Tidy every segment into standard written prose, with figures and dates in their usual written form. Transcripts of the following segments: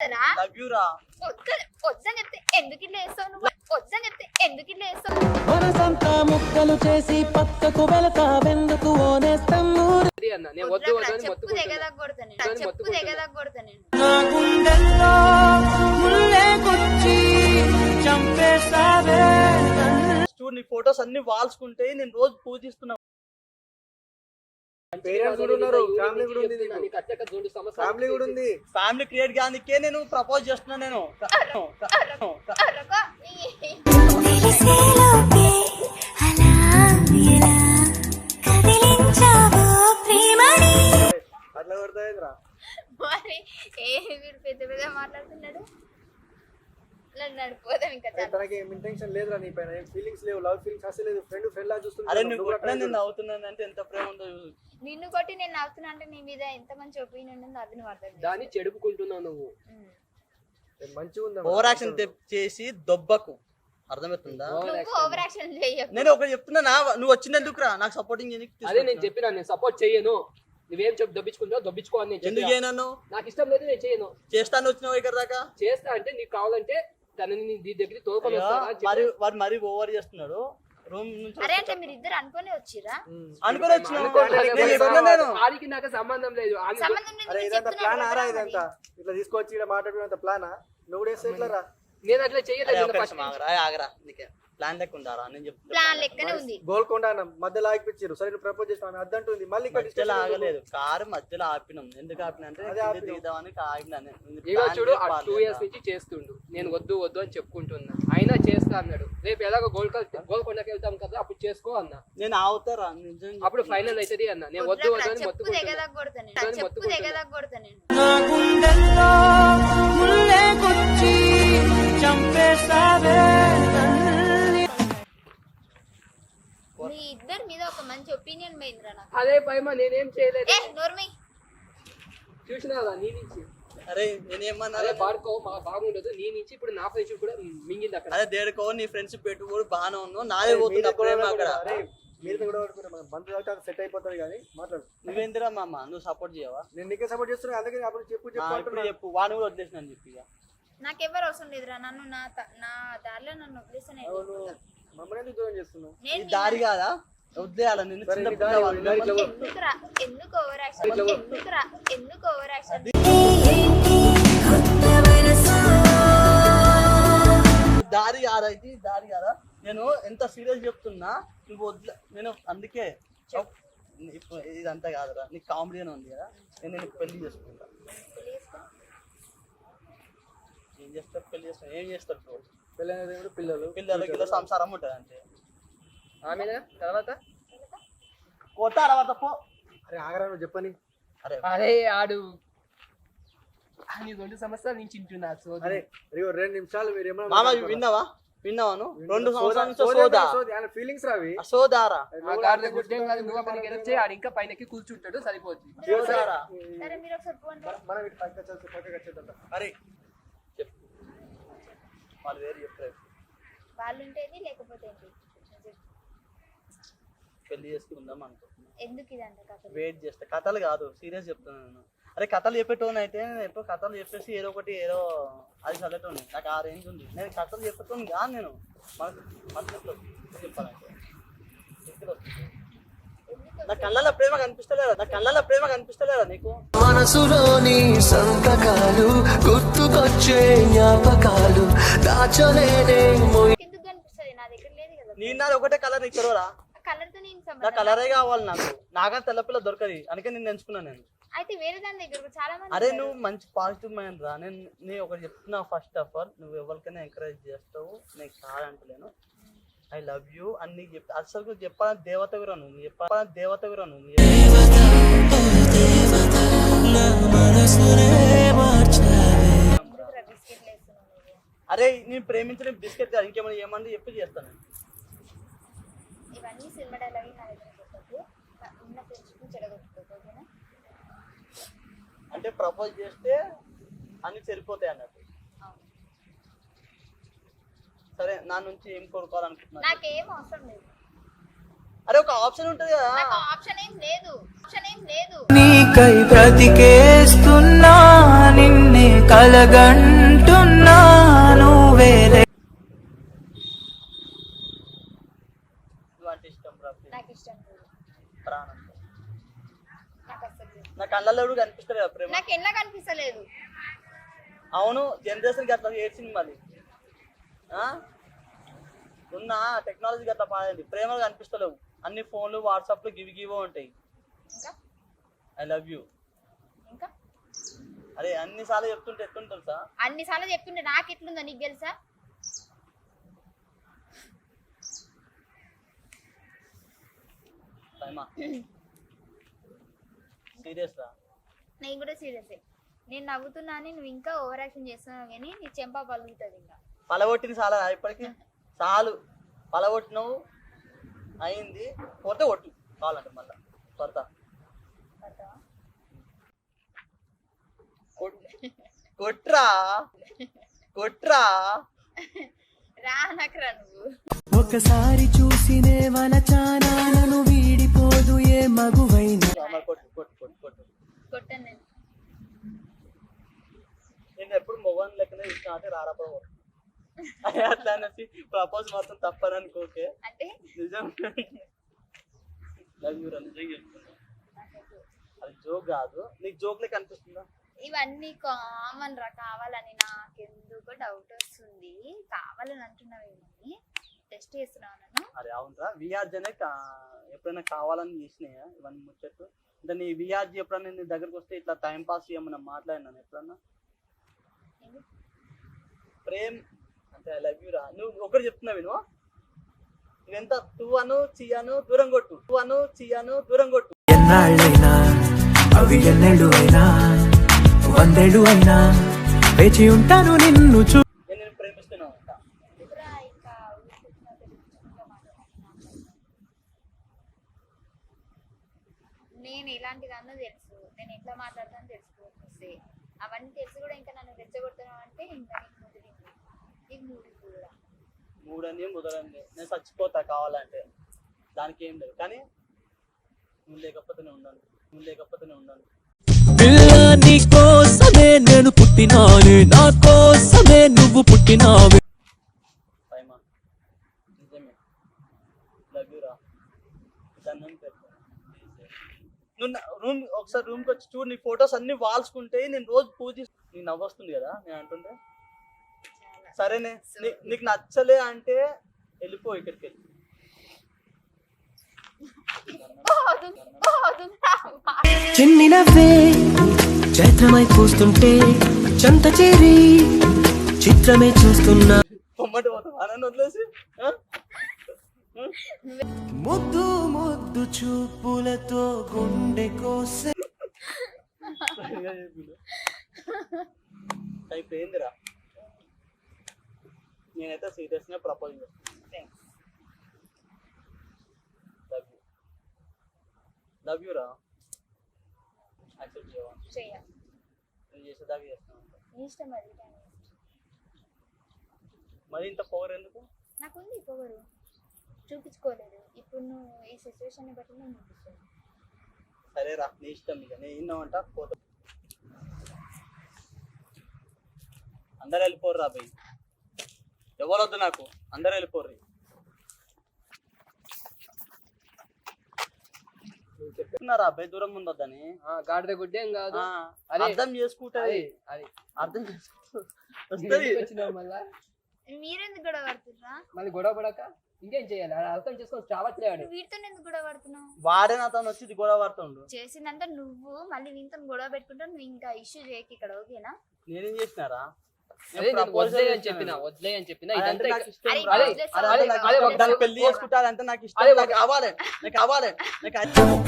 Love you రా. వద్దని చెప్తే ఎందుకు ఇట్లా వేస్తావు నువ్వు? వద్దని చెప్తే ఎందుకు ఇట్లా వేస్తావు? మనసంతా ముక్కలు చేసి పక్కకు వెళతావెందుకు ఓనేస్తము అన్న నేను వద్దు వద్దు అని చెప్పు దగ్గర కొడతా నేను. చెప్పు దగ్గర కొడతా నేను. నా గుండెల్లో ముల్లే గుచ్చి చంపేస్తావే చూడు నీ ఫొటోస్ అన్ని వాల్సుకుంటే నేను రోజు పూజిస్తున్నా. పేరెంట్స్ కూడా ఉన్నారు, ఫ్యామిలీ కూడా ఉంది, ఫ్యామిలీ కూడా ఉంది. ఫ్యామిలీ క్రియేట్ కానికే నేను ప్రపోజ్ చేస్తున్నా. నేను అరగో అట్లా కొడతాయిరా. మరి వీడు పెద్ద పెద్ద మాట్లాడుతున్నాడు. నడిపోదాం ఇంకా. తనకి ఏం ఇంటెన్షన్ లేదురా నీ పైన, ఏం ఫీలింగ్స్ లేవు, లవ్ ఫీలింగ్స్ అసలు లేదు. ఫ్రెండ్ లా అరే చూస్తున్నాను. నువ్వు కొట్టినా నేను నవ్వుతున్నాను అంటే ఎంత ప్రేమ ఉందో చూడు. నిన్ను కొట్టి నేను నవ్వుతున్నా అంటే నీ మీద ఎంత మంచి ఒపీనియన్ ఉందో అది నువ్వు అర్థం చేసుకో. దాన్ని చెడుపుకుంటున్నావు నువ్వు. మంచిగా ఉందా? ఓవర్ యాక్షన్ చేసి దొబ్బకు, అర్థమవుతుందా? నువ్వు ఓవర్ యాక్షన్ చేయకు. నేను ఒకటి చెప్తున్నా, నువ్వు వచ్చినందుకు రా నాకు సపోర్టింగ్. అదే నేను చెప్పినా, నేను సపోర్ట్ చేయను. నువ్వేం చెప్పి దొబ్బించుకుంటావు దొబ్బించుకో అని ఎందుకు చేయను? నాకు ఇష్టం లేదు, నేను చేయను. చేస్తాను వచ్చినావు ఇక్కడ దాకా. చేస్తా అంటే నీకు కావాలంటే తనని నీ దగ్గర తోలుకొని వాడు మరీ ఓవర్ చేస్తున్నాడు. రూమ్ నుంచి అరే అంటే మీరు ఇద్దరు అనుకునే వచ్చిరా? అనుకుని వచ్చిన ఆడికి నాకు సంబంధం లేదు. సంబంధం లేదు అరే నేను ఇదంతా చెప్తున్నా ప్లాన్ ఆరా? కదా ఇదంతా ఇట్లా తీసుకొచ్చి ఇక్కడ మాట్లాడుకున్నంత ప్లానా? నువ్వు కూడా వేస్తే ఎట్లా రా? నేను అట్లా చేయలేదు. ఆగరా, నీకే ప్లాన్ లెక్క ఉండారా? నేను చెప్తున్నా ప్లాన్ లెక్కనే ఉంది. గోల్కొండ అన్న మధ్యలో ఆగిపించారు. సరే నువ్వు ప్రపోజ్ చేస్తాను అద్దంటుంది. మళ్ళీ ఇక్కడ మధ్యలో ఆగలేదు, కారు మధ్యలో ఆపినాం. ఎందుకు ఆపినా అంటే అదే ఆపినాం. దిగుదామని ఆగినా. ఇక చూడు 2 years నుంచి చేస్తుండు. నేను వద్దు వద్దు అని చెప్పుకుంటున్నా, అయినా చేస్తా అన్నాడు. రేపు ఎలాగో గోల్కొండకి వెళ్తాం కదా, అప్పుడు చేసుకో అన్నా. నేను ఆగుతారా నిజం? అప్పుడు ఫైనల్ అవుతుంది అన్న. నేను వద్దు వద్దు అని చెప్పు దగ్గర కొడతా నేను. చెప్పు దగ్గర కొడతా నేను. నా గుండెల్లో ముల్లే గుచ్చి చంపేస్తావే మీ ఇద్దరి మీద ఒక మంచి ఒపీనియన్ పోయిందిరా నాకు. అదే భయమా, నేనేం చేయలేదు. నోర్మి చూసినావా నీ నుంచి? అరే నేనేమన్నా అదే బాడుకో బాగుండదు నీ నుంచి. ఇప్పుడు నా ఫ్రెండ్షిప్ కూడా మింగింది అక్కడ. అదే దేడుకో నీ ఫ్రెండ్స్ పెట్టు కూడా బాగానే ఉన్నావు. నాదే పోతున్నా ప్రేమ అక్కడ. మీరు కూడా బంధు దాకా సెట్ అయిపోతుంది కానీ మాట్లాడు. నువ్వేందిరా మామ, నువ్వు సపోర్ట్ చేయవా? నేను నీకే సపోర్ట్ చేస్తున్నా. అందుకే అప్పుడు చెప్పు ఇప్పుడు చెప్పు, వాడిని కూడా వదిలేసిన అని చెప్పి. నాకెవరు అవసరం లేదురా. నన్ను నా దారిలో నన్ను వదిలేసాను. మమ్మల్ని దూరం చేస్తున్నావు. ఈ దారి కాదా వదిలేయాల నిన్ను? చిన్న ఎందుకు ఓవర్ యాక్షన్? ఎందుకు ఓవర్ యాక్షన్? దారి కాదా ఇది? దారి కాదా? నేను ఎంత సీరియస్ చెప్తున్నా, నువ్వు వదిలే. నేను అందుకే ఇప్పుడు ఇదంతా కాదురా, నీకు కామెడీ అని ఉంది కదా. నేను పెళ్లి చేసుకుంటా. ఏం చేస్తారు? పెళ్లి చేస్తాను. ఏం చేస్తారు? పెళ్ళైన పిల్లలకి సంసారం ఉంటుంది అంతే. ఆమె తర్వాత కొత్త అరవత పో. అరే ఆగరా నువ్వు చెప్పని. అరే ఆడు 2 సంవత్సరాల నుంచి వింటున్నా. అరే 2 నిమిషాలు మీరు ఏమన్నా మామ విన్నావా? విన్నావాను 2 సంవత్సరాల నుంచి సోదా ఫీలింగ్స్ రావి సోదారా. నువ్వు మనకి గెలిచే ఆడు ఇంకా పైనకి కూర్చుంటాడు, సరిపోతుంది. సరే మీరు ఒకసారి పోండి. మనం ఇటు పక్కకి వచ్చేద్దాం. అరే చెప్పు, వాళ్ళు వేరు చెప్పలేదు. వాళ్ళు ఉంటేది లేకపోతే ఏంటి? పెళ్లి చేసుకుందాం అనుకుంటున్నా. ఎందుకు ఇదంతా కథ? వెయిట్ చేస్తా. కథలు కాదు, సీరియస్ చెప్తున్నాను నేను. అరే కథలు చెప్పేటోని అయితే ఎప్పుడు కథలు చెప్పేసి ఏదో ఒకటి ఏదో అది చదివేటోని. నాకు ఆ రేంజ్ ఉంది. నేను కథలు చెప్పేటోని కాదు. నేను మనసులో చెప్పాలంటే నా కళ్ళలో ప్రేమ కనిపిస్తలేదా? నీకు? మనసులోని సంతకాలు గుర్తుకొచ్చే జ్ఞాపకాలు దాచలేనే ఎందుకు కనిపిస్తుంది? నా దగ్గర లేదు కదా. నీ నాది ఒకటే కలర్, నీకు తెలవరా? కలర్ తో నేను నా సంబంధం. కలరే కావాలి నాకు. నాగా తెల్లపిల్ల దొరకదు, అందుకే నేను ఎంచుకున్నాను. నేను అయితే వేరే దాని దగ్గర చాలా మంది. అరే నువ్వు మంచి పాజిటివ్ మైండ్ రా. నేను ఒకటి చెప్తున్నా. ఫస్ట్ ఆఫ్ ఆల్ నువ్వు ఎవరికైనా ఎంకరేజ్ చేస్తావు, నీకు కాదంటలేను. ఐ లవ్ యూ అని నీకు చెప్తా. అసలు చెప్పాలని దేవత విరా నువ్వు. చెప్పాలని దేవత విరా నువ్వు. బిస్కెట్లు వేస్తున్నావు. అరే నేను ప్రేమించిన బిస్కెట్ కాదు, ఇంకేమైనా ఏమన్నా చెప్పి చేస్తాను. ఇవన్నీ సినిమా డైలాగ్ నా దగ్గర చెప్పదు. ఉన్న ఫ్రెండ్షిప్ చెడగొట్టుకోకు, ఓకేనా? అంటే ప్రపోజ్ చేస్తే అన్ని సరిపోతాయి అన్నట్టు. సరే నా నుంచి ఏం కోరుకోవాలనుకుంటున్నా? నాకేం అవసరం లేదు. అరే ఒక ఆప్షన్ ఉంటుంది కదా. నాకు ఆప్షన్ ఏం లేదు. నీకై బ్రతికేస్తున్నా నిన్నే కలగంటున్నా నువ్వేలే. నువ్వంటే ఇష్టం రా ప్రేమ. నాకు ఇష్టం లేదు. ప్రాణం. నాకు అసలు లేదు. నా కళ్ళల్లో కూడా కనిపిస్తుంది కదా ప్రేమ. నాకు ఎలా కనిపిస్తలేదు. అవును జనరేషన్కి అట్లా ఏడ్చింది మరి. ఉన్న టెక్నాలజీకి అట్లా పాడైంది. ప్రేమలు కనిపిస్తలేవు. అన్ని ఫోన్లు వాట్సాప్లు గివో ఉంటాయి. ఇంకా ఐ లవ్ యూ. ఇంకా అరే అన్నిసార్లు చెప్తుంటే ఎట్లుంటుంది తెలుసా? అన్నిసార్లు చెప్తుంటే నాకు ఎట్లుందో నీకు తెలుసా? సీరియస్ రా. నేను కూడా సీరియస్. నేను నవ్వుతున్నాను, నువ్వు ఇంకా ఓవర్ యాక్షన్ చేస్తున్నావు కానీ నీ చెంప పలుగుతుంది. ఇంకా పలగొట్టింది చాలా ఇప్పటికి చాలు. పలగొట్టినవు అయింది. పోతే కొట్టు కావాలంటే మళ్ళా కొడతా. కొట్రా కొట్రా. రా నాకు రా నువ్వు. ఒకసారి చూసినే వలచానా నన్ను వీడిపోదు ఏ మగువైనా. కొట్టు కొట్టు కొట్టు కొట్టు. కొట్టాను నేను. నేను ఎప్పుడు మొగన్ లెక్కనే ఇష్టం అంటే రారప్పుడు అట్లా అనేసి ప్రపోజ్ మొత్తం తప్పని అనుకోకే. అంటే నిజం లవ్ యూ రా. నిజంగా చెప్తున్నా. అది జోక్ కాదు. నీకు జోక్ లెక్క అనిపిస్తుందా? ఇవన్నీ కామన్ రా. కావాలని నాకెందుకో డౌట్ వస్తుంది. కావాలని అంటున్నావేమని టెస్ట్ చేస్తున్నావు నన్ను. అరే అవునరా. విఆర్జీనే ఎప్పుడైనా కావాలని చేసినాయా ఇవన్నీ ముచ్చట్లు? అంటే నీ విఆర్జీ ఎప్పుడన్నా నీ దగ్గరకు వస్తే ఇట్లా టైం పాస్ చేయమన్నా మాట్లాడినాను ఎప్పుడన్నా? ప్రేమ్ అంటే ఐ లవ్ యూ రా. నువ్వు ఒకటి చెప్తున్నావు నువ్వు. నువ్వెంత అను చియాను దూరం కొట్టు. అను చియాను దూరం కొట్టు. ఎన్నాళ్ళైనా అవి ఎన్నెళ్ళు అయినా 100 ఏళ్ళు అయినా వేచి ఉంటాను నిన్ను చూ. నేను ప్రేమిస్తున్నావు అంట. నేను ఎలాంటిదన్నో తెలుసు. నేను ఎట్లా మాట్లాడతానో తెలుసుకోవచ్చు. అవన్నీ తెలిసి కూడా ఇంకా నన్ను రెచ్చగొడుతున్నావు అంటే ఇంకా నీకు ముదిరింది. నీకు మూడింది కూడా. మూడని ముదరండి. నేను చచ్చిపోతా కావాలంటే. దానికి ఏం లేదు. కానీ నువ్వు లేకపోతేనే ఉండను. పిల్ల నీ కోసమే నేను పుట్టినానే నా కోసమే నువ్వు పుట్టినావే. పైమా నిజమే లవ్ యూ రా. దండం పెడతా. నువ్వు రూమ్ ఒకసారి రూమ్కి వచ్చి చూడు. నీ ఫొటోస్ అన్ని వాల్చుకుంటే నేను రోజు నీకు నవ్వు వస్తుంది కదా నేను అంటుంటే. సరేనే నీకు నచ్చలే అంటే వెళ్ళిపో ఇక్కడికి వెళ్ళి. చిన్ని నవ్వే చైత్రమై పూస్తుంటే చంత చేరి చిత్రమే చూస్తున్నా. పొమ్మటి పోతాం అని వదిలేసి. ముద్దు ముద్దు చూపులతో గుండె కోసే. అయిపోయిందిరా. నేనైతే సీరియస్ గా ప్రపోజ్ చేస్తాను. లవ్ యూ రా. యాక్సెప్ట్ చేయవా? నేను చేసేదాకా చేస్తాను. ఇష్టం అది. మరి ఇంత పవర్ ఎందుకు? నాకుంది పొగరు. చూపించుకోలేదు. ఇప్పుడు నువ్వు ఈ సిచ్యువేషన్ బట్టి నేను చూపిస్తాను. సరే రా నీ ఇష్టం. ఇక నేను ఇన్నామంట పోతా. అందరు వెళ్ళిపోరు రా భయ్. ఎవరు వద్దు నాకు. అందరు వెళ్ళిపోరు. చెప్తున్నారా అబ్బాయి దూరం ఉండొద్దని? గాడిద గుడ్డేం కాదు. అర్థం చేసుకుంటది. అది అర్థం చేసుకుంటుంది. వచ్చినావు మళ్ళా. మీరెందుకు గొడవ పడుతున్నా? మళ్ళీ గొడవ పడక ఇంకేం చేయాలి? అర్థం చేసుకొని చావట్లేడు. వీటితో ఎందుకు గొడవ పడుతున్నావు? వాడే నాతో వచ్చి గొడవ పడుతుండు. చేసిందంతా నువ్వు. మళ్ళీ వీటితో గొడవ పెట్టుకుంటా. నువ్వు ఇంకా ఇష్యూ చేయకి ఇక్కడ. ఓకేనా? నేనేం చేసినారా? వదిలే అని చెప్పినా పెళ్లి చేసుకుంటారంటే నాకు ఇష్టం. నాకు కావాలి.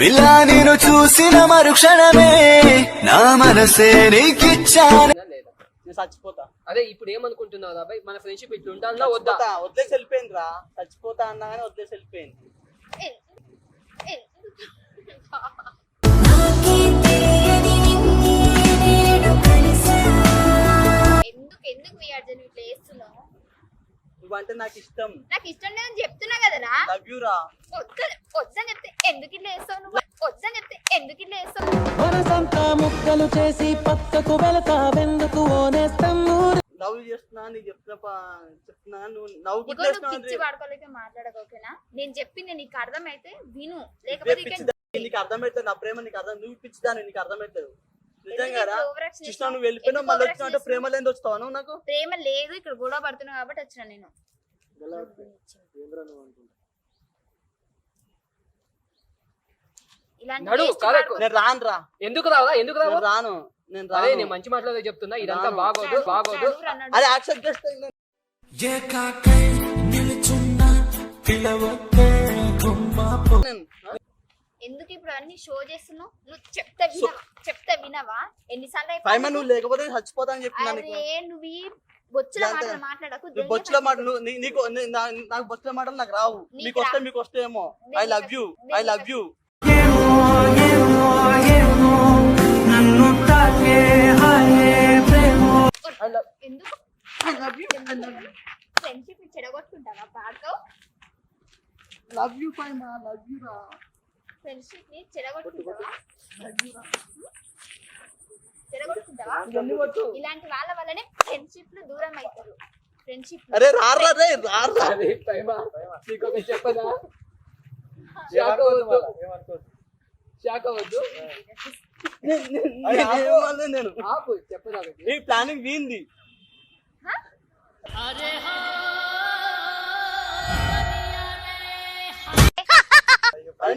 పిల్ల నేను చూసిన మరుక్షణమే నా మనసే నీకిచ్చాను. నేను చచ్చిపోతా. అదే ఇప్పుడు ఏమనుకుంటున్నావు అబ్బాయి? మన ఫ్రెండ్షిప్ ఇట్లా ఉండాలా వద్దా? వదిలేసి వెళ్ళిపోయింది రా. చచ్చిపోతా అన్నా కానీ వదిలేసి వెళ్ళిపోయింది. ఎందుకు విఆర్జన్ ఇట్లా చేస్తున్నావు? నువ్వంటే నాకు ఇష్టం. నాకు ఇష్టం లేదని చెప్తున్నా కదరా. లవ్ యూ రా. వద్దని చెప్తే ఎందుకు ఇట్లా వేస్తావు నువ్వు? వద్దని చెప్తే ఎందుకు ఇట్లా వేస్తావు? మనసంతా ముక్కలు చేసి పక్కకు వెళతావెందుకు ఓనేస్తాము. లవ్ చేస్తున్నా నీకు చెప్తున్నా నువ్వు నీకు నవ్వుకుంటున్నావు. పిచ్చి పడుకోలేక మాట్లాడక, ఓకేనా? నేను చెప్పింది నీకు అర్థమైతే విను, లేకపోతే నీకు అర్థమవుతుంది నా ప్రేమ, నీకు అర్థం. నువ్వు పిచ్చిదాన్ని, నీకు అర్థమవుతుంది నిజంగా రా. overreaction కృష్ణ నువ్వు వెళ్ళిపోయినా మళ్ళీ వచ్చినా అంటే ప్రేమ లేని వస్తావా నువ్వు? నాకు ప్రేమ లేదు, ఇక్కడ గొడవ పడుతున్నావు కాబట్టి వచ్చిన నేను. ఇలాంటి నడు waste కాదు వాడుకో. నేను రాను రా. ఎందుకు రావా ఎందుకు రావా నేను రాను. నేను అదే రాను. నేను మంచి మాటలే చెప్తున్నా ఇదంతా రాను. బాగోదు బాగోదు నడు రా, నడు. అది యాక్సెప్ట్ చేస్తే ఏకాకై నిలుచున్న పిలవకే గుమ్మాపు. నేను ఎందుకు ఇప్పుడు అన్ని షో చేస్తున్నావు? నువ్వు చెప్తే వినవా? ఎన్నిసార్లు పైమ నువ్వు లేకపోతే చచ్చిపోతా అని చెప్పినా నీకు. అరే నువ్వు ఈ బొచ్చుల మాటలు మాట్లాడకు. నువ్వు బొచ్చుల మాటలు నీకు నాకు బొచ్చుల మాటలు నాకు రావు. మీకు వస్తే ఏమో. I love you, I love you. ఏమో ఏమో ఏమో నన్ను తాకే హాయే ప్రేమో. ఎందుకు ఫ్రెండ్షిప్ చెడగొట్టుకుంటావా? పాడతావు. లవ్ యూ పైమ, లవ్ యూ రా. ఫ్రెండ్షిప్ ని చెడగొట్టుకుంటావా? చెడగొట్టుకుంటావా? ఇవన్నీ కొట్టు. ఇలాంటి వాళ్ళ వల్లనే ఫ్రెండ్షిప్ లు దూరం అవుతారు. ఫ్రెండ్షిప్ అరే రారా రే రారా. అరే పైమా నీకు ఒకటి చెప్పనా? షాక్ అవ్వద్దు షాక్ అవ్వద్దు నేను ఆపు చెప్పదా ఒకటి. ఈ ప్లానింగ్ వీంది. అరే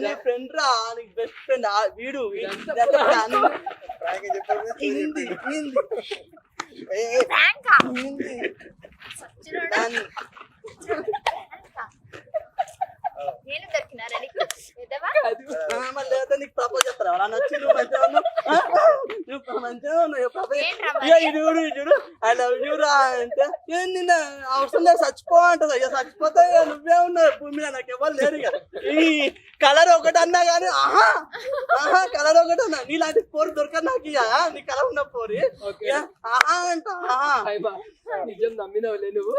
నీ ఫ్రెండ్ రా, నీకు బెస్ట్ ఫ్రెండ్ వీడు. ప్రాంకా? సచ్చినోడా? నేను దొరికినారా నీకు? ఎదవా? లేదా నీకు ప్రపోజ్ చేస్తారా? అలా నచ్చి నువ్వు మంచిగా ఉన్నావు, నువ్వు మంచిగా ఉన్నావు. ఏంట్రా మరి? చూడు ఐ లవ్ యూ రా అంటే నిన్న అవసరం లేదు చచ్చిపో అంటది. ఇక చచ్చిపోతే నువ్వే ఉన్నావు భూమి మీద, నాకు ఎవరు లేరు. ఇక ఈ కలర్ ఒకటి అన్నా కానీ ఆహా కలర్ ఒకటి అన్నా. నీలాంటి పోరు దొరకదు నాకు. ఇక నీ కలర్ ఉన్న పోరి ఆహా అంట. పైమా నిజం నమ్మినవులే నువ్వు.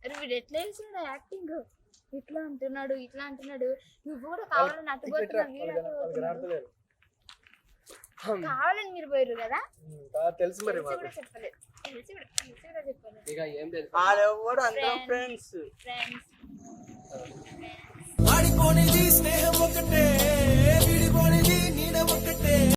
అరే వీడు ఎట్లా వేస్తున్నాడు యాక్టింగ్? ఇట్లా అంటున్నాడు ఇట్లా అంటున్నాడు. నువ్వు కూడా కావాలని అట్టుపోతున్నావు. కావాలని మీరు పోయారు కదా? తెలుసు మరి తెలిసి కూడా చెప్పలేదు. తెలిసి కూడా చెప్పలేదు. ఇక ఏం తెలుసు ఆడెవడు అందరం ఫ్రెండ్స్. వాడిపోనిది స్నేహం ఒకటే, విడిపోనిది నీడ ఒకటే.